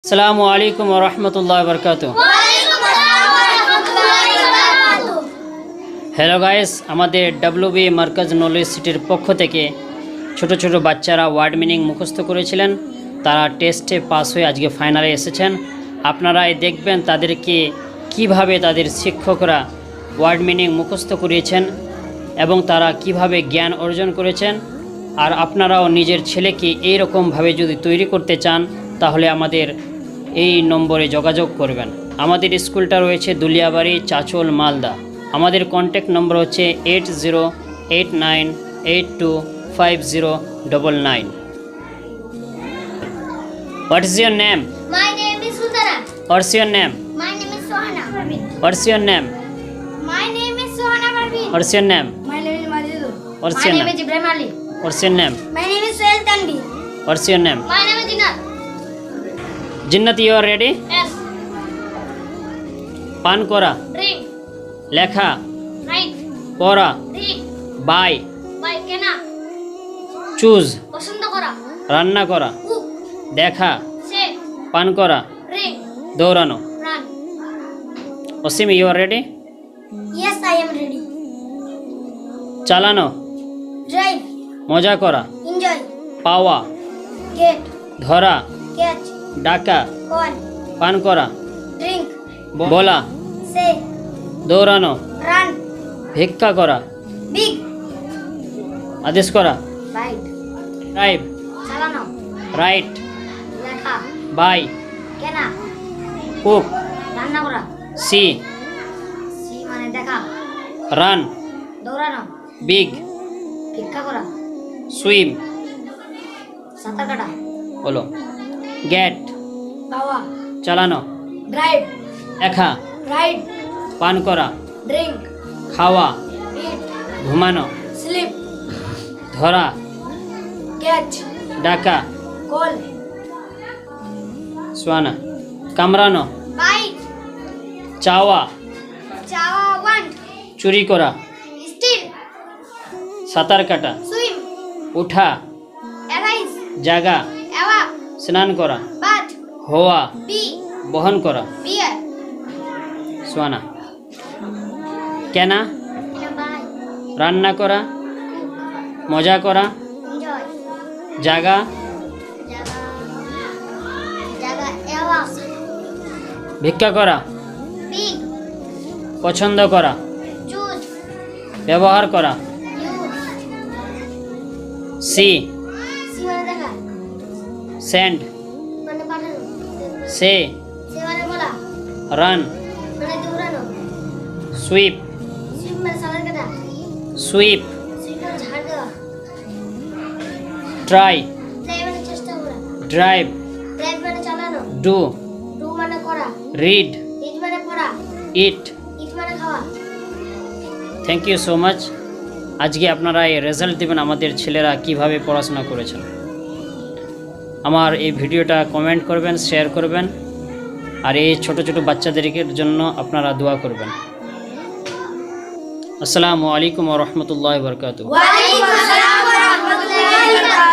আসসালামু আলাইকুম ওয়া রাহমাতুল্লাহি ওয়া বারাকাতুহু। হ্যালো গাইস, আমাদের WB মার্কাজ নলেজ সিটির পক্ষ থেকে ছোট ছোট বাচ্চারা ওয়ার্ড মিনিং মুখস্থ করেছিলেন। তারা টেস্টে পাস হয়ে আজকে ফাইনালে এসেছেন। আপনারাই দেখবেন তাদেরকে কিভাবে তাদের শিক্ষকরা ওয়ার্ড মিনিং মুখস্থ করিয়েছেন এবং তারা কিভাবে জ্ঞান অর্জন করেছেন। আর আপনারাও নিজের ছেলেকে এই রকমভাবে যদি তৈরি করতে চান তাহলে আমাদের এই নম্বরে যোগাযোগ করবেন। আমাদের স্কুলটা রয়েছে দুলিয়াবাড়ি, চাচল, মালদা। আমাদের কন্ট্যাক্ট নম্বর হচ্ছে 8089825099। What is your name? My name is Sudhara. What's your name? My name is Sohana Parveen. What's your name? My name is Sohana Parveen. What's your name? My name is Majidul. What's My your name name? is Ibrahim Ali. What's your name? My name is Sohail Tanvir. What's your name? My name is Jinat. Jinnat, you are ready? Yes. পান করা, Drink. লেখা, Write. পড়া, Read. Buy, Buy. Kena. Choose, পছন্দ করা. রান্না করা, Cook. দেখা, Say. পান করা, Drink. দৌড়ানো। Run. Asim, you are ready? Yes, I am ready. চালানো, Drive. মজা করা, Enjoy. পাওয়া, Get. ধরা, Catch. ডাকা, Call. পান করা, Drink. বলা, Say. দৌড়ানো, Run. ভিক্ষা করা, Big. আদেশ করা, Bite. ড্রাইভ, চালানো. রাইট, লেখা. বাই, কেনা. কুক, রান্না করা. সি, সি মানে দেখা. রান, দৌড়ানো. বিগ, ভিক্ষা করা. সুইম, সাঁতার কাটা. বলো, গেট, পাওয়া. চালানো, ড্রাইভ. দেখা, রাইড. পান করা, ড্রিঙ্ক. খাওয়া, ইট. ঘুমানো, স্লিপ. ধরা, ক্যাচ. ডাকা, কল. শোয়ানা, কামড়ানো, বাইট. চাওয়া, চাওয়া. ওয়ান্ট. চুরি করা, স্টিল. সাঁতার কাটা, সুইম. উঠা, অ্যারাইজ. জাগা, অ্যাওয়াক. স্নান করা, বাথ. হওয়া, বি. বহন করা। বিয়ার. শোয়ানা, কেনা, বাই. রান্না করা, মজা করা, এনজয়. জাগা, জায়গা. জায়গা. অ্যাওয়াক. ভিক্ষা করা, বিগ. পছন্দ করা, চুজ. ব্যবহার করা, ইউজ. সি, সি মানে দেখা. সেন্ড, মানে পাঠানো. সে, সে মানে বলা. রান, মানে দৌড়ানো. সুইপ, সুইম মানে সাঁতার কাটা. সুইপ, সুইম মানে ঝাড় দেওয়া. ট্রাই, ট্রাই মানে চেষ্টা করা. ড্রাইভ, ড্রাইভ মানে চালানো. ডু, ডু মানে করা. রিড, রিড মানে পড়া. ইট। ইট মানে খাওয়া. Thank you so much. আজকে আপনারা এই রেজাল্ট দেবেন আমাদের ছেলেরা কিভাবে পড়াশোনা করেছেন। আমার এই ভিডিওটা কমেন্ট করবেন, শেয়ার করবেন, আর এই ছোট ছোট বাচ্চাদেরকে জন্য আপনারা দোয়া করবেন। আসসালামু আলাইকুম ওয়া রাহমাতুল্লাহি ওয়া বারাকাতুহু। ওয়া আলাইকুম আসসালাম ওয়া রাহমাতুল্লাহি ওয়া বারাকাতুহু।